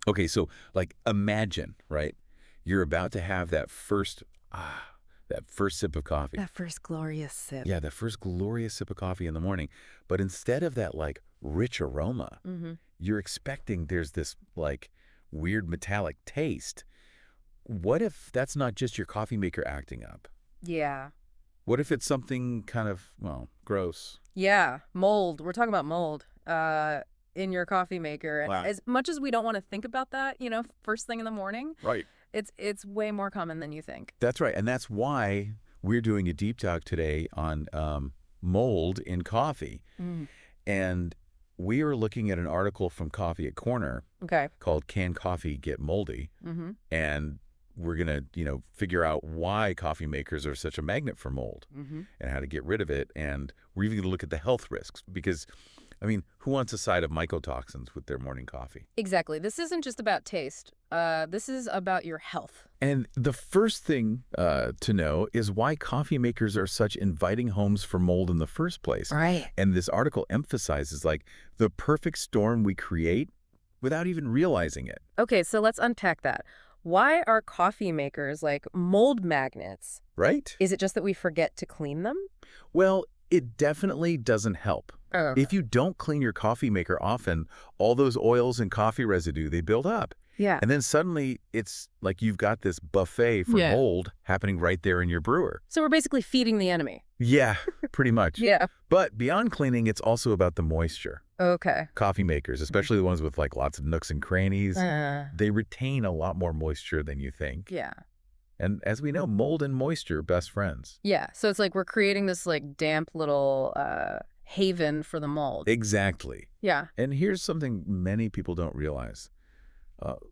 Okay, so like imagine, right? You're about to have that first sip of coffee. That first glorious sip. Yeah, that first glorious sip of coffee in the morning. But instead of that like rich aroma, Mm-hmm. you're expecting there's this like weird metallic taste. What if that's not just your coffee maker acting up? Yeah. What if it's something kind of, well, gross? Yeah. Mold. We're talking about mold. In your coffee maker. Wow. As much as we don't want to think about that, first thing in the morning, Right. it's way more common than you think. That's right. And that's why we're doing a deep talk today on mold in coffee. Mm. And we are looking at an article from Coffee at Corner Okay. called Can Coffee Get Moldy? Mm-hmm. And we're going to, figure out why coffee makers are such a magnet for mold Mm-hmm. and how to get rid of it. And we're even going to look at the health risks because, I mean, who wants a side of mycotoxins with their morning coffee? Exactly. This isn't just about taste. This is about your health. And the first thing to know is why coffee makers are such inviting homes for mold in the first place. Right. And this article emphasizes like the perfect storm we create without even realizing it. Okay, so let's unpack that. Why are coffee makers like mold magnets? Right? Is it just that we forget to clean them? Well, it definitely doesn't help. Oh. If you don't clean your coffee maker often, all those oils and coffee residue, they build up. Yeah. And then suddenly it's like you've got this buffet for Yeah. mold happening right there in your brewer. So we're basically feeding the enemy. Yeah, pretty much. Yeah. But beyond cleaning, it's also about the moisture. Okay. Coffee makers, especially the ones with like lots of nooks and crannies, they retain a lot more moisture than you think. Yeah. And as we know, mold and moisture, best friends. Yeah. So it's like we're creating this like damp little haven for the mold. Exactly. Yeah. And here's something many people don't realize.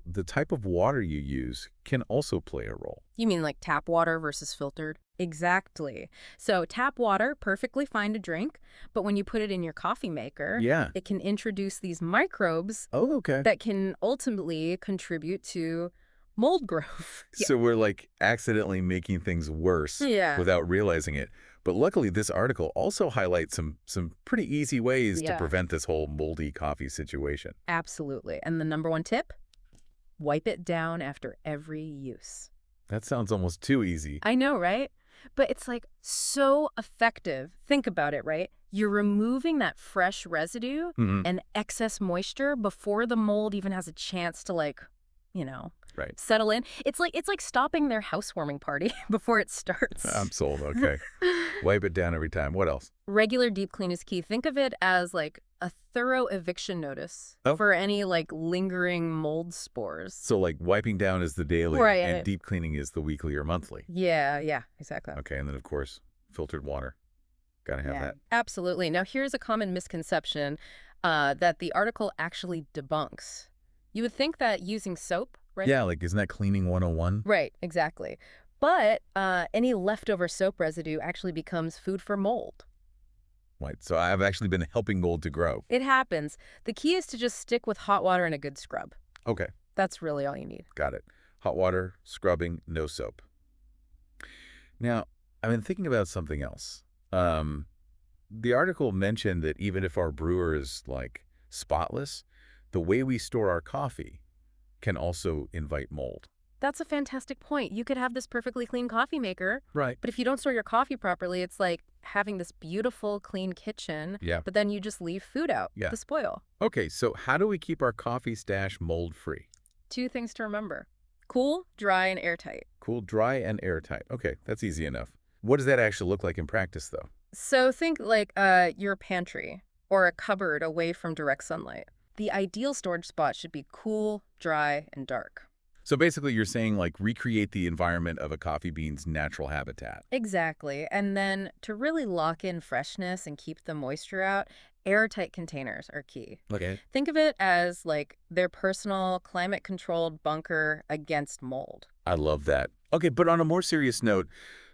The type of water you use can also play a role. You mean like tap water versus filtered? Exactly. So tap water, perfectly fine to drink, but when you put it in your coffee maker, Yeah. it can introduce these microbes Oh, okay. that can ultimately contribute to mold growth. So we're like accidentally making things worse Yeah. without realizing it. But luckily, this article also highlights some pretty easy ways to Yeah. prevent this whole moldy coffee situation. Absolutely. And the number one tip? Wipe it down after every use. That sounds almost too easy. I know, right? But it's like so effective. Think about it, right? You're removing that fresh residue Mhm. and excess moisture before the mold even has a chance to Right. settle in. It's like stopping their housewarming party before it starts. I'm sold. Okay. Wipe it down every time. What else? Regular deep clean is key. Think of it as like a thorough eviction notice Oh. for any like lingering mold spores. So like wiping down is the daily Right, and and deep cleaning is the weekly or monthly. Yeah, exactly. Okay. And then, of course, filtered water. Got to have that. Absolutely. Now, here's a common misconception that the article actually debunks. You would think that using soap, right? Yeah, like isn't that cleaning 101? Right, exactly. But any leftover soap residue actually becomes food for mold. Right. So I've actually been helping mold to grow. It happens. The key is to just stick with hot water and a good scrub. Okay. That's really all you need. Got it. Hot water, scrubbing, no soap. Now, I've been thinking about something else. The article mentioned that even if our brewer is like spotless, the way we store our coffee can also invite mold. That's a fantastic point. You could have this perfectly clean coffee maker, Right. but if you don't store your coffee properly, it's like having this beautiful, clean kitchen, Yeah. but then you just leave food out Yeah. to spoil. Okay, so how do we keep our coffee stash mold-free? Two things to remember. Cool, dry, and airtight. Cool, dry, and airtight. Okay, that's easy enough. What does that actually look like in practice, though? So think like your pantry or a cupboard away from direct sunlight. The ideal storage spot should be cool, dry, and dark. So basically you're saying like recreate the environment of a coffee bean's natural habitat. Exactly. And then to really lock in freshness and keep the moisture out, airtight containers are key. Okay. Think of it as like their personal climate-controlled bunker against mold. I love that. Okay, but on a more serious note,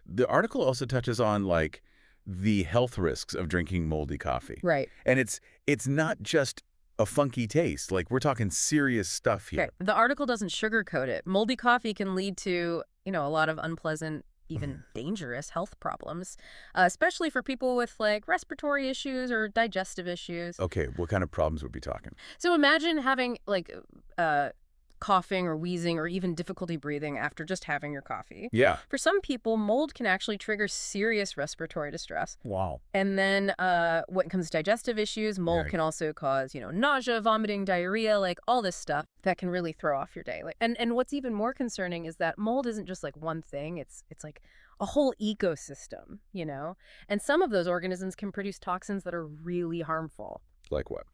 the article also touches on like the health risks of drinking moldy coffee. Right. And it's not just a funky taste. Like we're talking serious stuff here. Okay. The article doesn't sugarcoat it. Moldy coffee can lead to, a lot of unpleasant, even dangerous health problems, especially for people with like respiratory issues or digestive issues. Okay, what kind of problems would we talking? So imagine having like coughing or wheezing or even difficulty breathing after just having your coffee. Yeah. For some people, mold can actually trigger serious respiratory distress. Wow. And then when it comes to digestive issues, mold Right. can also cause, nausea, vomiting, diarrhea, like all this stuff that can really throw off your day. Like, and what's even more concerning is that mold isn't just like one thing. It's like a whole ecosystem, And some of those organisms can produce toxins that are really harmful. Like what?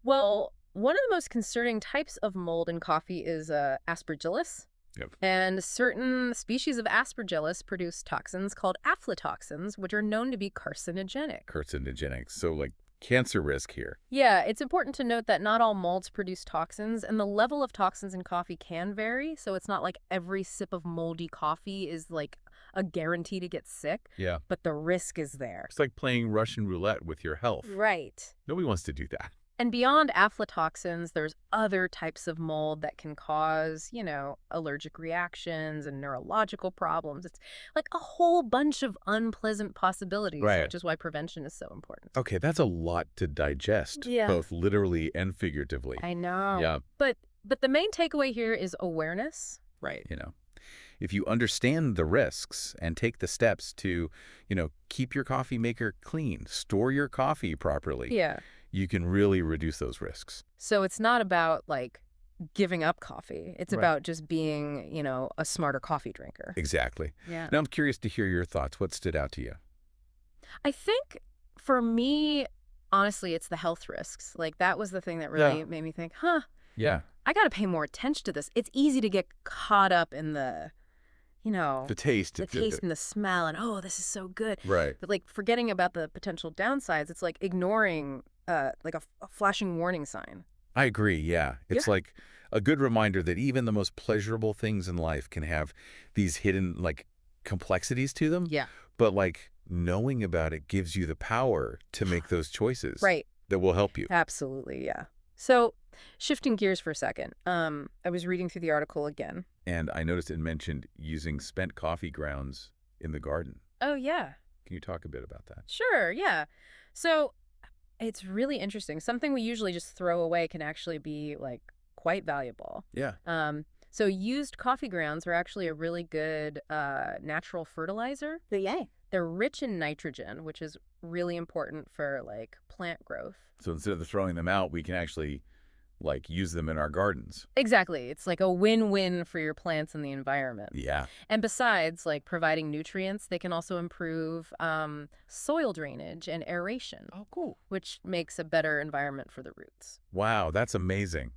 Well, one of the most concerning types of mold in coffee is Aspergillus. Yep. And certain species of Aspergillus produce toxins called aflatoxins, which are known to be carcinogenic. Carcinogenic. So like cancer risk here. Yeah, it's important to note that not all molds produce toxins, and the level of toxins in coffee can vary. So it's not like every sip of moldy coffee is like a guarantee to get sick, Yeah. but the risk is there. It's like playing Russian roulette with your health. Right. Nobody wants to do that. And beyond aflatoxins, there's other types of mold that can cause, allergic reactions and neurological problems. It's like a whole bunch of unpleasant possibilities, Right. which is why prevention is so important. Okay, that's a lot to digest, Yeah. both literally and figuratively. I know. Yeah. But the main takeaway here is awareness. Right. If you understand the risks and take the steps to, keep your coffee maker clean, store your coffee properly, Yeah. you can really reduce those risks. So it's not about like giving up coffee. It's Right. about just being, a smarter coffee drinker. Exactly. Yeah. Now I'm curious to hear your thoughts. What stood out to you? I think for me, honestly, it's the health risks. Like that was the thing that really made me think, Yeah. I got to pay more attention to this. It's easy to get caught up in the, The taste. the taste and the smell and, oh, this is so good. Right. But like forgetting about the potential downsides, it's like ignoring like a flashing warning sign. I agree, yeah. It's like a good reminder that even the most pleasurable things in life can have these hidden, like, complexities to them. Yeah. But, like, knowing about it gives you the power to make those choices. Right. That will help you. Absolutely, yeah. So shifting gears for a second, I was reading through the article again. And I noticed it mentioned using spent coffee grounds in the garden. Oh, yeah. Can you talk a bit about that? Sure, yeah. So it's really interesting. Something we usually just throw away can actually be like quite valuable. Yeah. So used coffee grounds are actually a really good natural fertilizer. Yay. They're rich in nitrogen, which is really important for like plant growth. So instead of throwing them out, we can actually, like, use them in our gardens. Exactly. It's like a win-win for your plants and the environment. Yeah. And besides, like, providing nutrients, they can also improve soil drainage and aeration. Oh, cool. Which makes a better environment for the roots. Wow, that's amazing.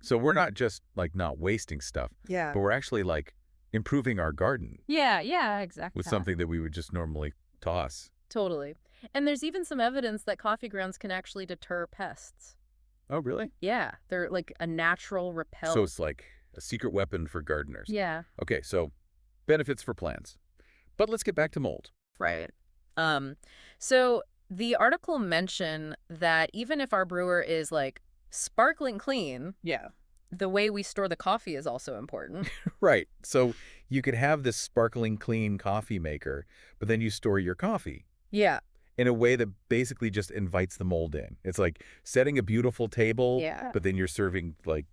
So we're not just, like, not wasting stuff, Yeah. but we're actually, like, improving our garden Yeah, exactly. with something that we would just normally toss. Totally. And there's even some evidence that coffee grounds can actually deter pests. Oh, really? Yeah, they're like a natural repel. So it's like a secret weapon for gardeners. Yeah. Okay, so benefits for plants. But let's get back to mold. Right. So the article mentioned that even if our brewer is like sparkling clean, Yeah. the way we store the coffee is also important. Right. So you could have this sparkling clean coffee maker, but then you store your coffee Yeah. in a way that basically just invites the mold in. It's like setting a beautiful table, Yeah. but then you're serving, like,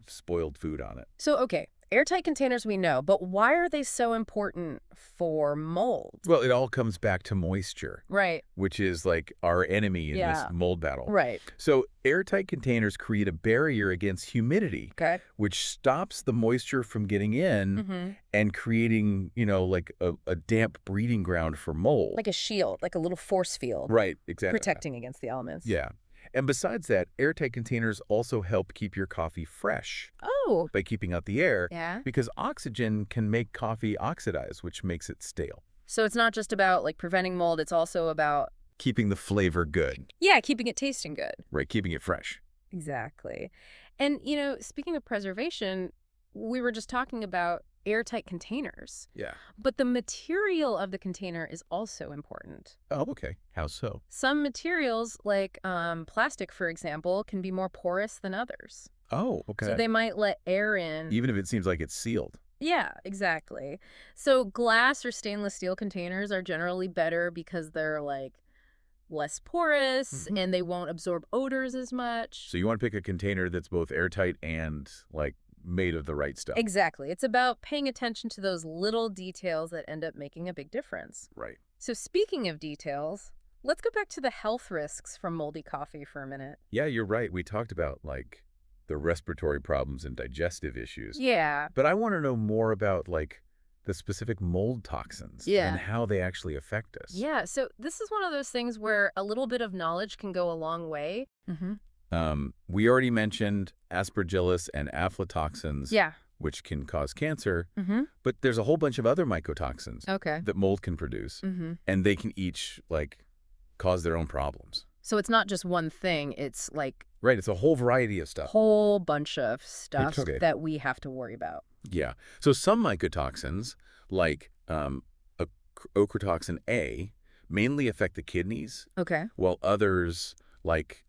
spoiled food on it. So, okay, airtight containers we know, but why are they so important for mold? Well, it all comes back to moisture, Right. which is like our enemy in this Yeah. mold battle. Right. So airtight containers create a barrier against humidity, Okay. which stops the moisture from getting in Mm-hmm. and creating, like a damp breeding ground for mold. Like a shield, like a little force field. Right, exactly. Protecting against the elements. Yeah. And besides that, airtight containers also help keep your coffee fresh Oh. by keeping out the air Yeah. because oxygen can make coffee oxidize, which makes it stale. So it's not just about like preventing mold, it's also about, Keeping the flavor good, yeah, keeping it tasting good. right? Keeping it fresh. Exactly. And, speaking of preservation, we were just talking about airtight containers, Yeah. but the material of the container is also important. Oh, okay. How so? Some materials, like plastic, for example, can be more porous than others. Oh, okay. So they might let air in. Even if it seems like it's sealed. Yeah, exactly. So glass or stainless steel containers are generally better because they're like less porous and they won't absorb odors as much. So you want to pick a container that's both airtight and, like, made of the right stuff. Exactly. It's about paying attention to those little details that end up making a big difference. Right. So speaking of details, let's go back to the health risks from moldy coffee for a minute. Yeah, you're right. We talked about, like, the respiratory problems and digestive issues. Yeah. But I want to know more about, like, the specific mold toxins Yeah. and how they actually affect us. Yeah, so this is one of those things where a little bit of knowledge can go a long way. We already mentioned aspergillus and aflatoxins, Yeah. which can cause cancer, but there's a whole bunch of other mycotoxins Okay. that mold can produce, and they can each, like, cause their own problems. So it's not just one thing, it's like Right, it's a whole variety of a stuff. whole bunch of stuff Okay. that we have to worry about. Yeah. So some mycotoxins, like ochratoxin A, mainly affect the kidneys, Okay. while others, like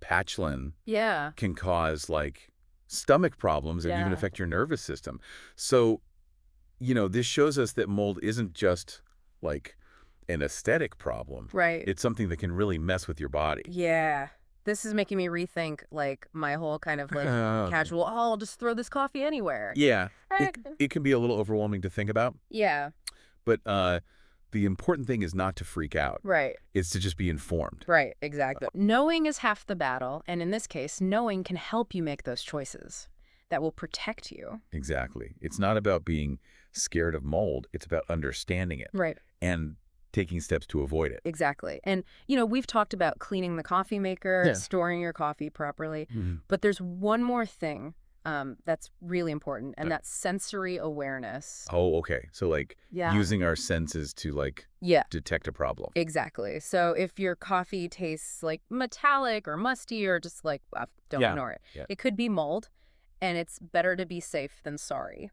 patchlin, Yeah. can cause, like, stomach problems and even Yeah. affect your nervous system. So, this shows us that mold isn't just, like, an aesthetic problem. Right. It's something that can really mess with your body. Yeah. This is making me rethink, like, my whole kind of, like, casual, I'll just throw this coffee anywhere. Yeah. Right. It can be a little overwhelming to think about, Yeah. but the important thing is not to freak out. Right. It's to just be informed. Right. Exactly. Knowing is half the battle, and in this case, knowing can help you make those choices that will protect you. Exactly. It's not about being scared of mold. It's about understanding it Right. and taking steps to avoid it. Exactly. And, we've talked about cleaning the coffee maker, Yeah. storing your coffee properly, but there's one more thing that's really important, and that's sensory awareness. Oh, okay. So, like, Yeah. using our senses to, like, Yeah. detect a problem. Exactly. So if your coffee tastes like metallic or musty or just like, don't Yeah. ignore it. Yeah. It could be mold, and it's better to be safe than sorry.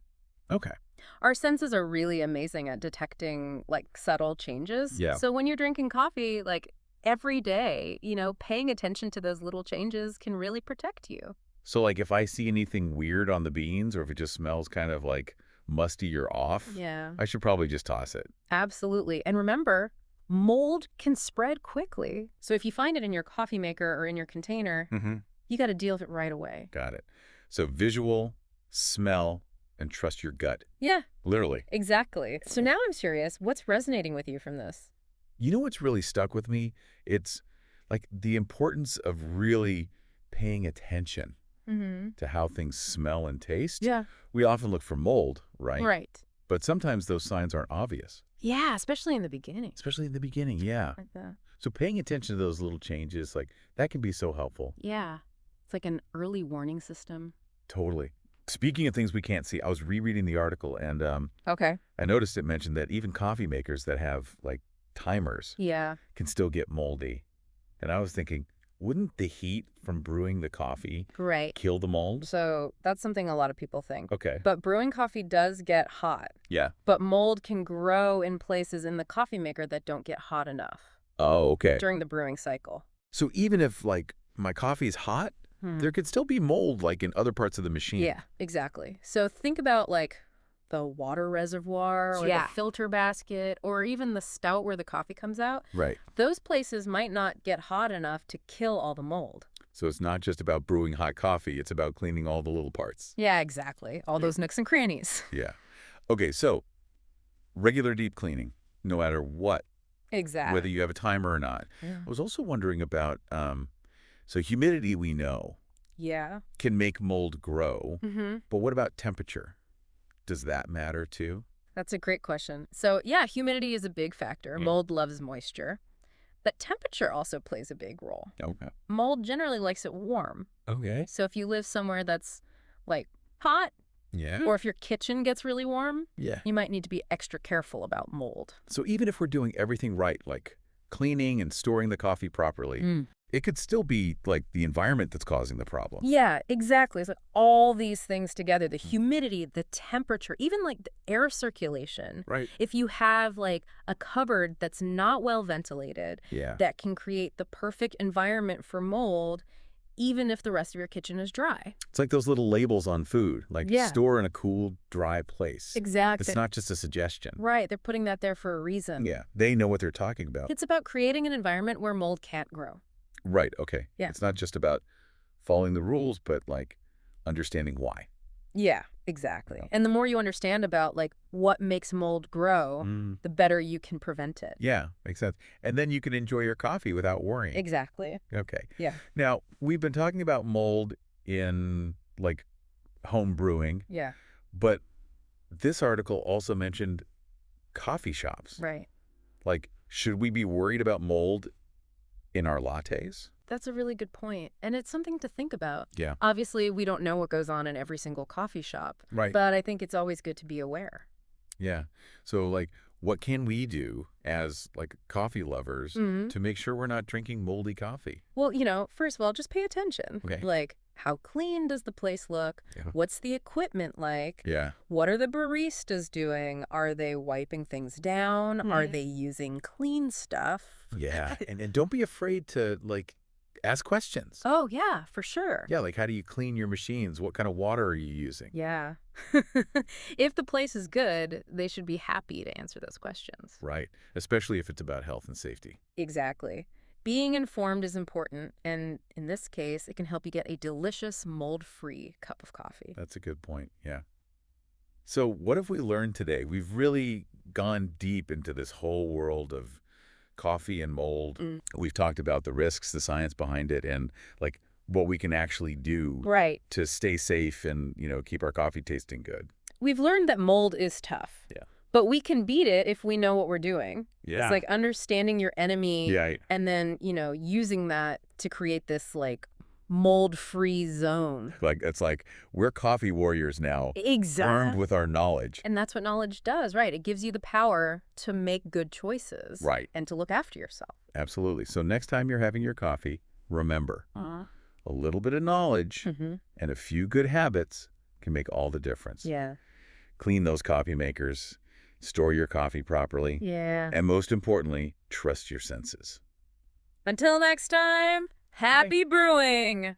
Okay. Our senses are really amazing at detecting, like, subtle changes. Yeah. So when you're drinking coffee, like, every day, paying attention to those little changes can really protect you. So, like, if I see anything weird on the beans or if it just smells kind of, like, musty or off, Yeah. I should probably just toss it. Absolutely. And remember, mold can spread quickly. So if you find it in your coffee maker or in your container, you got to deal with it right away. Got it. So visual, smell, and trust your gut. Yeah. Literally. Exactly. So now I'm curious, what's resonating with you from this? You know what's really stuck with me? It's, like, the importance of really paying attention to how things smell and taste. Yeah. We often look for mold, right? Right. But sometimes those signs aren't obvious, Yeah, especially in the beginning. especially in the beginning, yeah. Like that. So paying attention to those little changes, like, that can be so helpful. Yeah. It's like an early warning system. Totally. Speaking of things we can't see, I was rereading the article, and Okay. I noticed it mentioned that even coffee makers that have, like, timers Yeah. can still get moldy. And I was thinking, wouldn't the heat from brewing the coffee Right. kill the mold? So that's something a lot of people think. Okay. But brewing coffee does get hot. Yeah. But mold can grow in places in the coffee maker that don't get hot enough Oh, okay. during the brewing cycle. So even if, like, my coffee's hot, there could still be mold, like, in other parts of the machine. Yeah, exactly. So think about, like, the water reservoir or the filter basket or even the spout where the coffee comes out. Right. Those places might not get hot enough to kill all the mold. So it's not just about brewing hot coffee. It's about cleaning all the little parts. Yeah, exactly. All those nooks and crannies. Yeah. Okay, so regular deep cleaning, no matter what, Exactly. whether you have a timer or not. Yeah. I was also wondering about, so humidity, we know, Yeah. can make mold grow. Mm-hmm. But what about temperature? Does that matter too? That's a great question. So, yeah, humidity is a big factor. Mold loves moisture. But temperature also plays a big role. Okay. Mold generally likes it warm. Okay. So if you live somewhere that's, like, hot, Yeah. or if your kitchen gets really warm, Yeah. you might need to be extra careful about mold. So even if we're doing everything right, like cleaning and storing the coffee properly, it could still be, like, the environment that's causing the problem. Yeah, exactly. It's like all these things together, the humidity, the temperature, even like the air circulation. Right. If you have like a cupboard that's not well ventilated, Yeah. that can create the perfect environment for mold, even if the rest of your kitchen is dry. It's like those little labels on food, like Yeah. store in a cool, dry place. Exactly. It's not just a suggestion. Right, they're putting that there for a reason. Yeah, they know what they're talking about. It's about creating an environment where mold can't grow. Right, okay. Yeah. It's not just about following the rules, but like understanding why. Yeah, exactly. And the more you understand about like what makes mold grow, the better you can prevent it. Yeah, makes sense. And then you can enjoy your coffee without worrying. Exactly. Okay. Yeah. Now, we've been talking about mold in like home brewing, Yeah. but this article also mentioned coffee shops. Right. Like, should we be worried about mold in our lattes? That's a really good point. And it's something to think about. Yeah. Obviously, we don't know what goes on in every single coffee shop. Right. But I think it's always good to be aware. Yeah. So, like, what can we do as, like, coffee lovers to make sure we're not drinking moldy coffee? Well, first of all, just pay attention. Okay. Like, how clean does the place look? Yeah. What's the equipment like? Yeah. What are the baristas doing? Are they wiping things down? Are they using clean stuff? Yeah. And don't be afraid to, like, ask questions. Oh, yeah, for sure. Yeah, like how do you clean your machines? What kind of water are you using? Yeah. If the place is good, they should be happy to answer those questions. Right. Especially if it's about health and safety. Exactly. Being informed is important, and in this case, it can help you get a delicious, mold-free cup of coffee. That's a good point. Yeah. So what have we learned today? We've really gone deep into this whole world of coffee and mold. We've talked about the risks, the science behind it, and like what we can actually do Right. to stay safe and, keep our coffee tasting good. We've learned that mold is tough. Yeah. But we can beat it if we know what we're doing. Yeah. It's like understanding your enemy Yeah. and then, using that to create this like mold-free zone. Like it's like we're coffee warriors now, armed Exactly. with our knowledge. And that's what knowledge does, right? It gives you the power to make good choices. Right. And to look after yourself. Absolutely. So next time you're having your coffee, remember, a little bit of knowledge and a few good habits can make all the difference. Yeah. Clean those coffee makers, store your coffee properly, Yeah. and most importantly, trust your senses. Until next time, happy brewing!